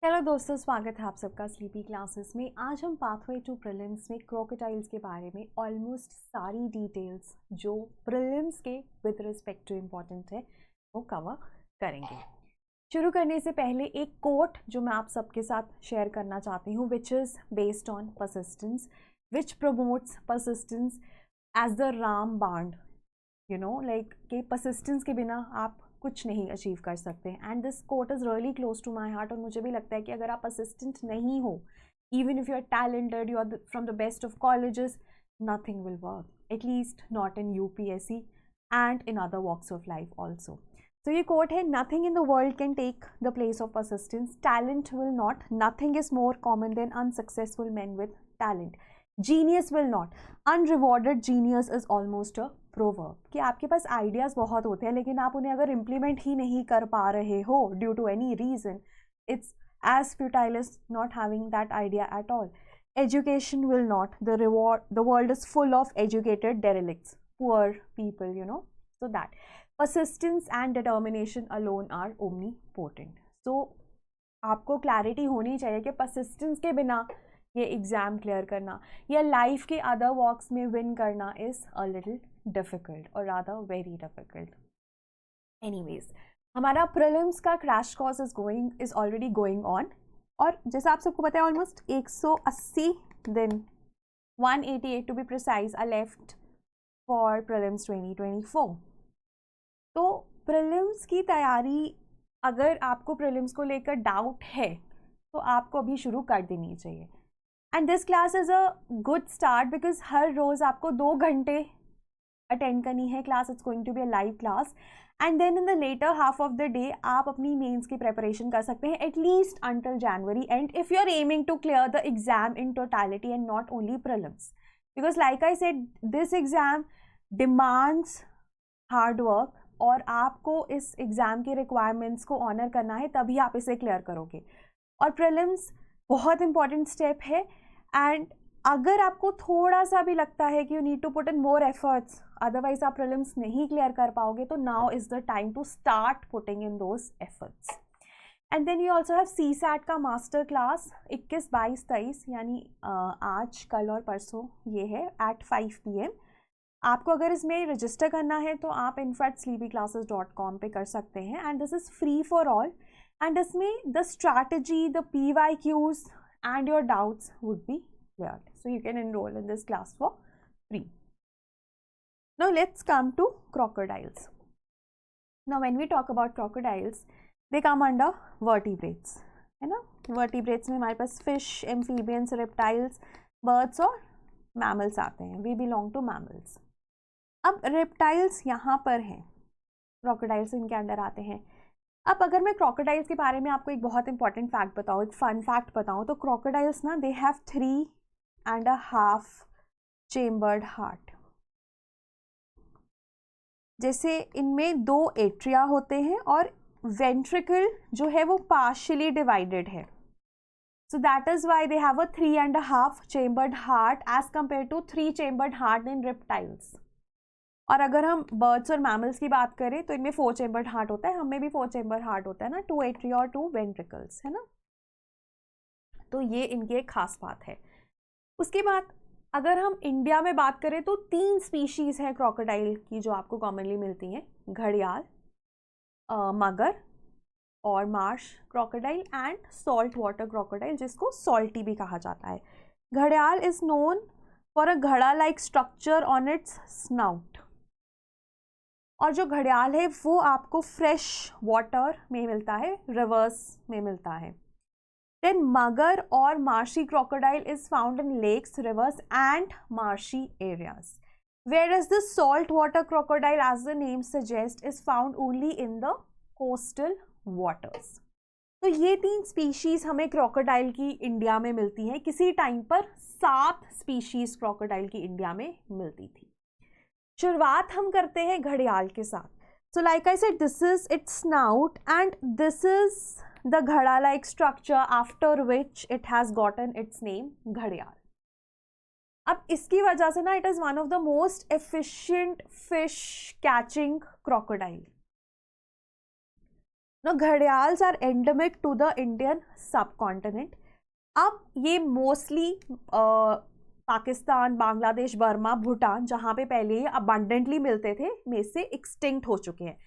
Hello दोस्तों, स्वागत है आप सबका स्लीपी क्लासेस में। आज हम पाथवे टू प्रीलिम्स में क्रोकोडाइल्स के बारे में ऑलमोस्ट सारी डिटेल्स जो प्रीलिम्स के विद रिस्पेक्ट टू इम्पॉर्टेंट है वो कवर करेंगे। शुरू करने से पहले एक कोट जो मैं आप सबके साथ शेयर करना चाहती हूँ, which is based on persistence, which promotes persistence as the Ram baan. You know like कि परसिस्टेंस के बिना आप कुछ नहीं अचीव कर सकते। And this quote is really close to my heart. और मुझे भी लगता है कि अगर आप परसिस्टेंट नहीं हो, even if you are talented, you are from the best of colleges, nothing will work, at least not in UPSC and in other walks of life also. तो ये कोट है, nothing in the world can take the place of persistence, talent will not, nothing is more common than unsuccessful man with talent, genius will not, unrewarded genius is almost a proverb. कि आपके पास ideas बहुत होते हैं लेकिन आप उन्हें अगर implement ही नहीं कर पा रहे हो due to any reason, it's as futile as not having that idea at all. Education will not, the world is full of educated derelicts, poor people, you know, so that persistence and determination alone are omnipotent. So आपको clarity होनी चाहिए कि persistence के बिना ये exam clear करना या life के अदर वॉक्स में विन करना इज़ अ लिटिल डिफ़िकल्ट और रादर वेरी डिफ़िकल्ट। एनीवेज, हमारा प्रीलिम्स का crash course is already going on. और जैसा आप सबको पता है, ऑलमोस्ट 180 दिन, 188 to be precise, are left for prelims 2024। तो प्रीलिम्स की तैयारी, अगर आपको प्रीलिम्स को लेकर डाउट है तो आपको अभी शुरू कर देनी चाहिए। And this class is a good start because हर रोज़ आपको 2 घंटे अटेंड करनी है class. It's going to be a live class and then in the latter half of the day आप अपनी मेंस की प्रिपरेशन कर सकते हैं at least until January end, if you are aiming to clear the exam in totality and not only prelims, because like I said, this exam demands hard work और आपको इस exam के रिक्वायरमेंट्स को honour करना है, तभी आप इसे क्लियर करोगे। और प्रीलिम्स बहुत इंपॉर्टेंट स्टेप है। एंड अगर आपको थोड़ा सा भी लगता है कि you need to put in more efforts, otherwise आप प्रीलिम्स नहीं क्लियर कर पाओगे, तो now is the time to start putting in those efforts. And then you also have CSAT का मास्टर क्लास 21, 22, 23, यानी आज, कल और परसों ये है एट 5 PM। आपको अगर इसमें रजिस्टर करना है तो आप infactsleepyclasses.com पे कर सकते हैं and this is free for all. And इसमें the strategy, the PYQs and your doubts would be cleared. So you can enroll in this class for free. Now let's come to crocodiles. Now when we talk about crocodiles, they come under vertebrates, है ना। vertebrates में हमारे पास fish, amphibians, reptiles, birds और mammals आते हैं। We belong to mammals. अब reptiles यहाँ पर हैं, crocodiles इनके अंडर आते हैं। अब अगर मैं क्रोकोडाइल्स के बारे में आपको एक बहुत इंपॉर्टेंट फैक्ट बताऊँ, एक फन फैक्ट बताऊँ, तो क्रोकोडाइल्स ना, दे हैव 3.5 चेम्बर्ड हार्ट। जैसे इनमें 2 एट्रिया होते हैं और वेंट्रिकल जो है वो पार्शियली डिवाइडेड है। So that is why they have a 3.5 chambered heart as compare to 3 chambered heart in reptiles. और अगर हम बर्ड्स और मैमल्स की बात करें तो इनमें 4 चेम्बर्ड हार्ट होता है, हमें भी 4 चेम्बर हार्ट होता है ना, 2 एट्रिया और 2 वेंट्रिकल्स, है ना। तो ये इनकी एक खास बात है। उसके बाद अगर हम इंडिया में बात करें तो 3 स्पीशीज़ हैं क्रोकोडाइल की जो आपको कॉमनली मिलती हैं, घड़ियाल, मगर और Marsh crocodile and salt water crocodile, जिसको सॉल्टी भी कहा जाता है। घड़ियाल इज नोन फॉर अ घड़ा like structure on it's snout. और जो घड़ियाल है वो आपको फ्रेश वाटर में मिलता है, रिवर्स में मिलता है। देन मगर और marshy crocodile is found in lakes, rivers and marshy areas, whereas the salt water crocodile, as the name suggests, is found only in the coastal waters. तो ये 3 species हमें क्रोकोडाइल की India में मिलती हैं। किसी time पर 7 स्पीशीज क्रोकोडाइल की इंडिया में मिलती थी। शुरुआत हम करते हैं घड़ियाल के साथ। So like I said, this is it's snout and this is the घड़ा like structure after which it has gotten it's name घड़ियाल। अब इसकी वजह से ना, it is one of the most efficient fish catching crocodile. Now gharials are endemic to the Indian सब continent. अब ये मोस्टली पाकिस्तान, बांग्लादेश, बर्मा, भूटान, जहाँ पे पहले ये अबंडेंटली मिलते थे, में से एक्सटिंक्ट हो चुके हैं.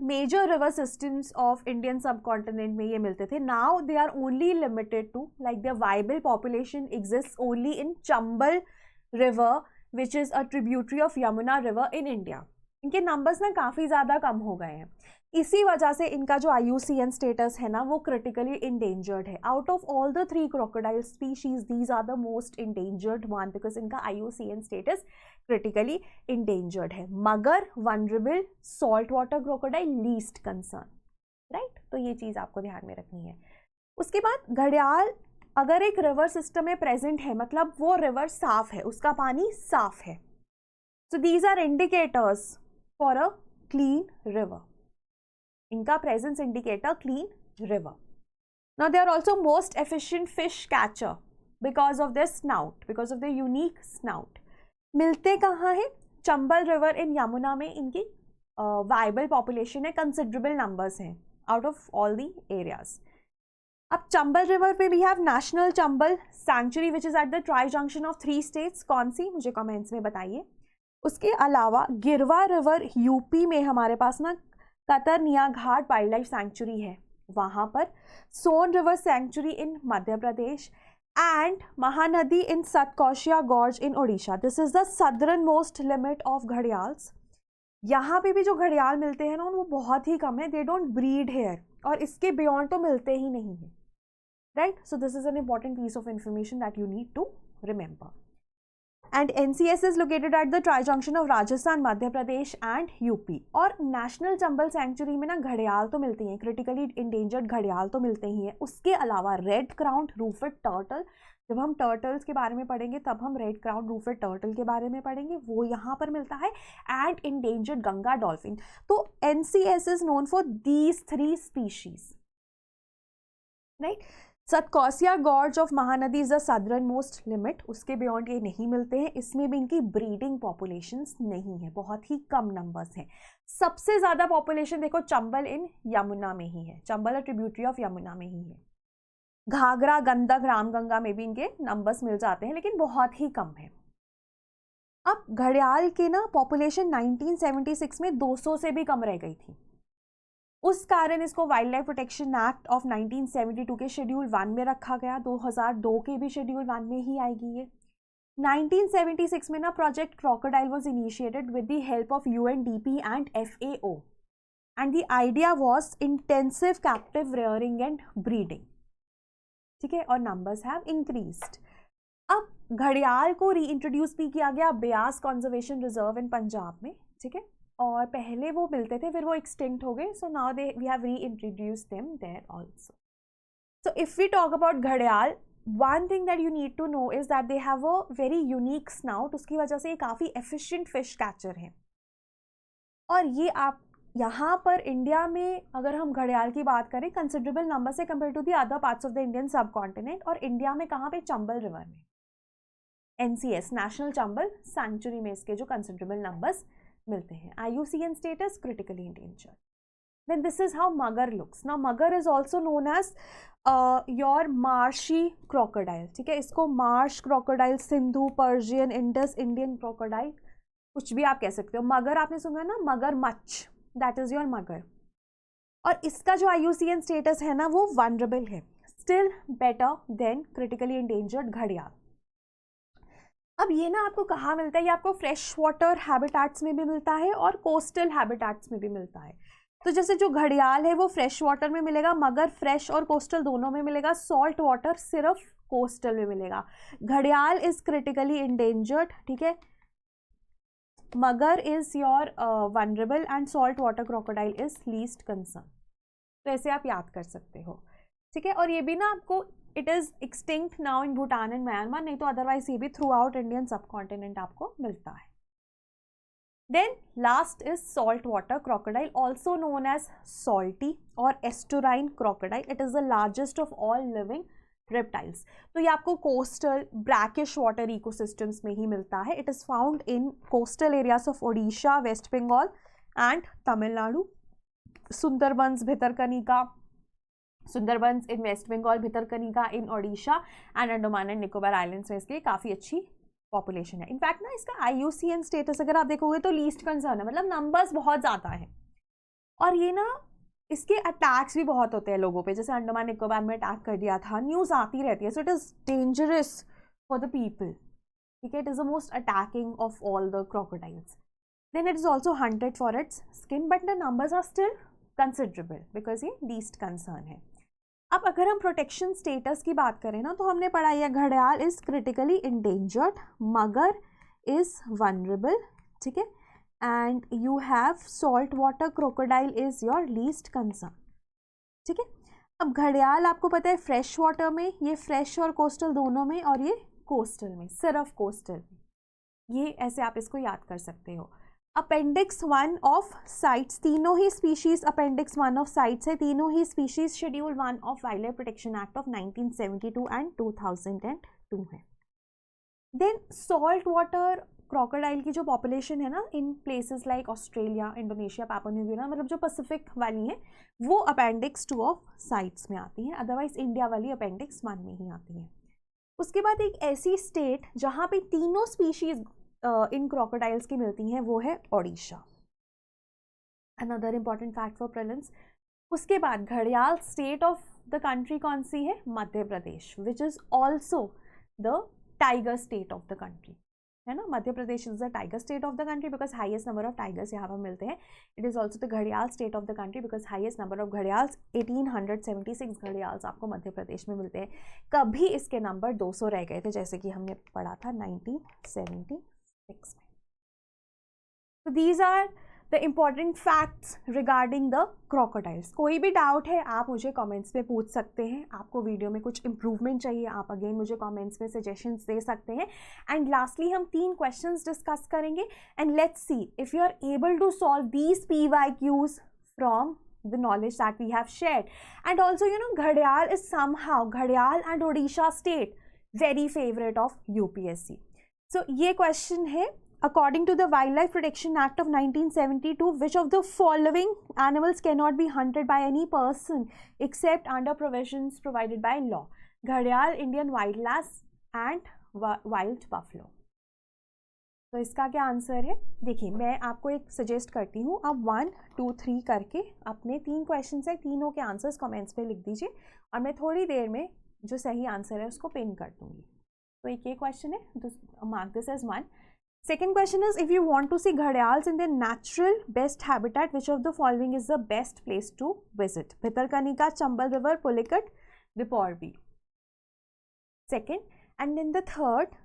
Major river systems of Indian subcontinent में ये मिलते थे. Now they are only limited to, like the viable population exist only in Chambal river which is a tributary of Yamuna river in India. इनके नंबर्स ना काफ़ी ज़्यादा कम हो गए हैं. इसी वजह से इनका जो IUCN स्टेटस है ना वो क्रिटिकली इंडेंजर्ड है. Out of all the 3 crocodile species these are the most endangered one because इनका IUCN स्टेटस क्रिटिकली इंडेंजर्ड है. Mugger, vulnerable, salt water crocodile least concern. Right, तो ये चीज़ आपको ध्यान में रखनी है. उसके बाद घड़ियाल अगर एक रिवर सिस्टम में प्रेजेंट है, मतलब वो रिवर साफ है, उसका पानी साफ है. So these are indicators for a clean river. इनका presence indicate a clean river. Now they are also most efficient fish catcher because of this snout, because of the unique snout. मिलते कहाँ है? चंबल रिवर इन यमुना में इनकी viable population है, considerable numbers हैं out of all the areas. अब Chambal river पे भी have national Chambal sanctuary which is at the tri junction of 3 states. कौन सी, मुझे कमेंट्स में बताइए. उसके अलावा गिरवा रिवर यूपी में हमारे पास ना Katarnia Ghat wildlife sanctuary है वहाँ पर. Son river sanctuary in Madhya Pradesh and Mahanadi in Satkosia gorge in Odisha. This is the southernmost limit of gharials. यहाँ पे भी जो घड़ियाल मिलते हैं ना वो बहुत ही कम है. दे डोंट ब्रीड हेयर और इसके बियॉन्ड तो मिलते ही नहीं है. Right, so this is an important piece of information that you need to remember. And NCS is located at the tri-junction of Rajasthan, Madhya Pradesh and UP. और national Chambal century में ना घड़ियाल तो मिलती हैं, क्रिटिकली इंडेंजर्ड घड़ियाल तो मिलते ही हैं. उसके अलावा रेड क्राउन रूफेड टर्टल, जब हम टर्टल्स के बारे में पढ़ेंगे तब हम रेड क्राउन रूफेड टर्टल के बारे में पढ़ेंगे, वो यहाँ पर मिलता है. And endangered Ganga dolphin. तो NCS is known for these 3 species. Right, Satkosia gorge of Mahanadi is the southernmost limit. उसके बियॉन्ड ये नहीं मिलते हैं. इसमें भी इनकी ब्रीडिंग पॉपुलेशंस नहीं है, बहुत ही कम नंबर्स हैं. सबसे ज़्यादा पॉपुलेशन देखो चंबल इन यमुना में ही है. चंबल ट्रिब्यूटरी ऑफ यमुना में ही है. घाघरा, गंडक, रामगंगा में भी इनके नंबर्स मिल जाते हैं लेकिन बहुत ही कम है. अब घड़ियाल के ना पॉपुलेशन 1976 में 200 से भी कम रह गई थी. उस कारण इसको wild life protection act of 1972 के शेड्यूल 1 में रखा गया. 2002 के भी शेड्यूल 1 में ही आएगी ये. 1976 में ना project crocodile was initiated with the help of UNDP and FAO and the idea was intensive captive rearing and breeding. ठीक है, और नंबर्स हैव इंक्रीज्ड. अब घड़ियाल को री इंट्रोड्यूस भी किया गया Beas conservation reserve in Punjab में. ठीक है, और पहले वो मिलते थे, फिर वो एक्सटिंक्ट हो गए. So now we have reintroduce them there also. So if we talk about घड़ियाल, one thing that you need to know is that they have a very unique snout. उसकी वजह से ये काफ़ी एफिशिएंट फिश कैचर है. और ये आप यहाँ पर इंडिया में अगर हम घड़ियाल की बात करें कंसिडरेबल नंबर से compare to the other parts of the Indian subcontinent. और इंडिया में कहाँ पे? चंबल रिवर में. NCS नेशनल चंबल सैंक्चुरी में इसके जो कंसिडरेबल नंबर्स मिलते हैं. IUCN status critically endangered. Then this is how mugger looks. Now mugger is also known as your marshy crocodile. ठीक है, इसको Marsh crocodile, Sindhu, Persian, Indus, Indian crocodile, कुछ भी आप कह सकते हो. मगर आपने सुना ना, मगर मच्छ, दैट इज योर मगर. और इसका जो IUCN स्टेटस है ना वो वनरेबल है, still better than critically endangered घड़ियाल. अब ये ना आपको कहाँ मिलता है? ये आपको फ्रेश वाटर हैबिटेट्स में भी मिलता है और कोस्टल हैबिटेट्स में भी मिलता है. तो जैसे जो घड़ियाल है वो फ्रेश वाटर में मिलेगा, मगर फ्रेश और कोस्टल दोनों में मिलेगा. सॉल्ट वाटर सिर्फ कोस्टल में मिलेगा. घड़ियाल इज क्रिटिकली इंडेंजर्ड. ठीक है, मगर is your vulnerable and salt water crocodile is least concern. तो ऐसे आप याद कर सकते हो. ठीक है, और ये भी ना आपको it is extinct now in Bhutan and Myanmar, नहीं तो अदरवाइज ये भी थ्रू आउट इंडियन सब कॉन्टिनेंट आपको मिलता है. Then last is saltwater crocodile, also known as salty or estuarine crocodile. It is the largest of all living reptiles. तो ये आपको coastal brackish water ecosystems में ही मिलता है. It is found in coastal areas of Odisha, West Bengal and Tamil Nadu. Sundarbans, Bhitarkanika, Sundarbans in West Bengal, Bhitarkanika in Odisha and Andaman and Nicobar islands में इसकी काफ़ी अच्छी पॉपुलेशन है। इनफैक्ट ना इसका IUCN स्टेटस अगर आप देखोगे तो लीस्ट कंसर्न है, मतलब नंबर्स बहुत ज़्यादा है। और ये ना इसके अटैक्स भी बहुत होते हैं लोगों पे, जैसे अंडमान निकोबार में अटैक कर दिया था, न्यूज़ आती रहती है। So it is dangerous for the people, ठीक है। It is the most attacking of all the crocodiles. Then it is also hunted for its skin, but the numbers are still considerable because ये least concern है। अब अगर हम protection status की बात करें ना, तो हमने पढ़ा है घड़ियाल इज क्रिटिकली इंडेंजर्ड, मगर इज वनरेबल, ठीक है, and you have salt water crocodile is your least concern, ठीक है। अब घड़ियाल आपको पता है फ्रेश वाटर में, ये फ्रेश और कोस्टल दोनों में, और ये कोस्टल में, सिर्फ कोस्टल में। ये ऐसे आप इसको याद कर सकते हो। अपेंडिक्स 1 ऑफ साइट्स, तीनों ही स्पीशीज अपेंडिक्स 1 ऑफ साइट्स है, तीनों ही species schedule 1 of wildlife protection act of 1972 and 2002 है। देन सॉल्ट वाटर क्रोकोडाइल की जो पॉपुलेशन है ना in places like Australia, Indonesia, Papua New Guinea, मतलब जो पैसिफिक वाली है, वो अपेंडिक्स 2 ऑफ साइट्स में आती हैं, अदरवाइज इंडिया वाली अपेंडिक्स 1 में ही आती है। उसके बाद एक ऐसी स्टेट जहाँ पे तीनों स्पीशीज इन क्रोकोडाइल्स की मिलती हैं, वो है Odisha. Another important fact for prelims. उसके बाद घड़ियाल स्टेट ऑफ द कंट्री कौन सी है? Madhya Pradesh, which is also the tiger state of the country, है ना। Madhya Pradesh is the tiger state of the country because highest number of tigers यहाँ पर मिलते हैं। इट इज ऑल्सो द घड़ियाल state of the country because highest number of gharials 1876 gharials आपको मध्य प्रदेश में मिलते हैं। कभी इसके नंबर 200 रह गए थे, जैसे कि हमने पढ़ा था 1976 में। So these are the important facts regarding the crocodiles. कोई भी डाउट है आप मुझे कमेंट्स में पूछ सकते हैं। आपको वीडियो में कुछ इम्प्रूवमेंट चाहिए, आप अगेन मुझे कमेंट्स में सजेशंस दे सकते हैं। एंड लास्टली हम 3 क्वेश्चंस डिस्कस करेंगे and let's see if you are able to solve these PYQs from the knowledge that we have shared. And also, you know, Ghadial is somehow, Ghadial and Odisha state, very favorite of UPSC. So ये question है, according to the Wildlife Protection Act of 1972, which of the following animals cannot be hunted by any person except under provisions provided by law? घड़ियाल, Indian wildlass and wild buffalo. तो इसका क्या answer है? देखिए मैं आपको एक सजेस्ट करती हूँ, आप 1, 2, 3 करके अपने 3 क्वेश्चन है, तीनों के आंसर्स कमेंट्स पे लिख दीजिए और मैं थोड़ी देर में जो सही आंसर है उसको पिन कर दूंगी। तो एक ये क्वेश्चन है, mark this as 1. Second question is, if you want to see ghadials in their natural best habitat, which of the following is the best place to visit? Bhitarkanika, Chambal River, Pulicat, Diporbi. Second, and then the third,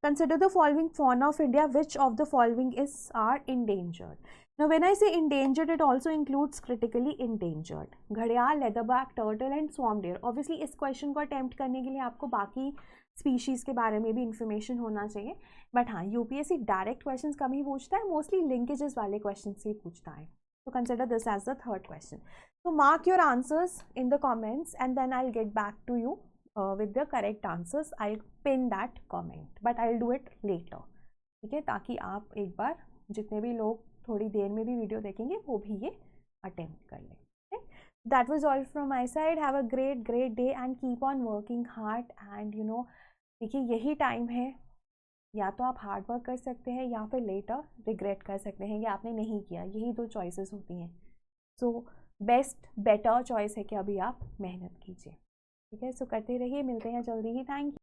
consider the following fauna of India. Which of the following are endangered? Now, when I say endangered, it also includes critically endangered. घड़ियाल, leatherback, turtle and swamp deer. Obviously, इस question को attempt करने के लिए आपको बाकी species के बारे में भी इंफॉर्मेशन होना चाहिए, बट हाँ यूपीएससी डायरेक्ट क्वेश्चंस कम ही पूछता है, मोस्टली लिंकेजेस वाले क्वेश्चन से ही पूछता है. तो consider this as the third question. तो mark your answers in the comments and then I will get back to you with the correct answers. I'll pin that comment, but I'll do it later. ठीक है, ताकि आप एक बार जितने भी लोग थोड़ी देर में भी वीडियो देखेंगे वो भी ये अटेम्प्ट कर लें. That was all from my side. Have a great day and keep on working hard. And you know, देखिए यही टाइम है, या तो आप हार्ड वर्क कर सकते हैं या फिर लेटर रिग्रेट कर सकते हैं कि आपने नहीं किया. यही 2 चॉइसेस होती हैं. सो बेटर चॉइस है कि अभी आप मेहनत कीजिए. ठीक है, सो करते रहिए, मिलते हैं जल्दी ही. Thank you.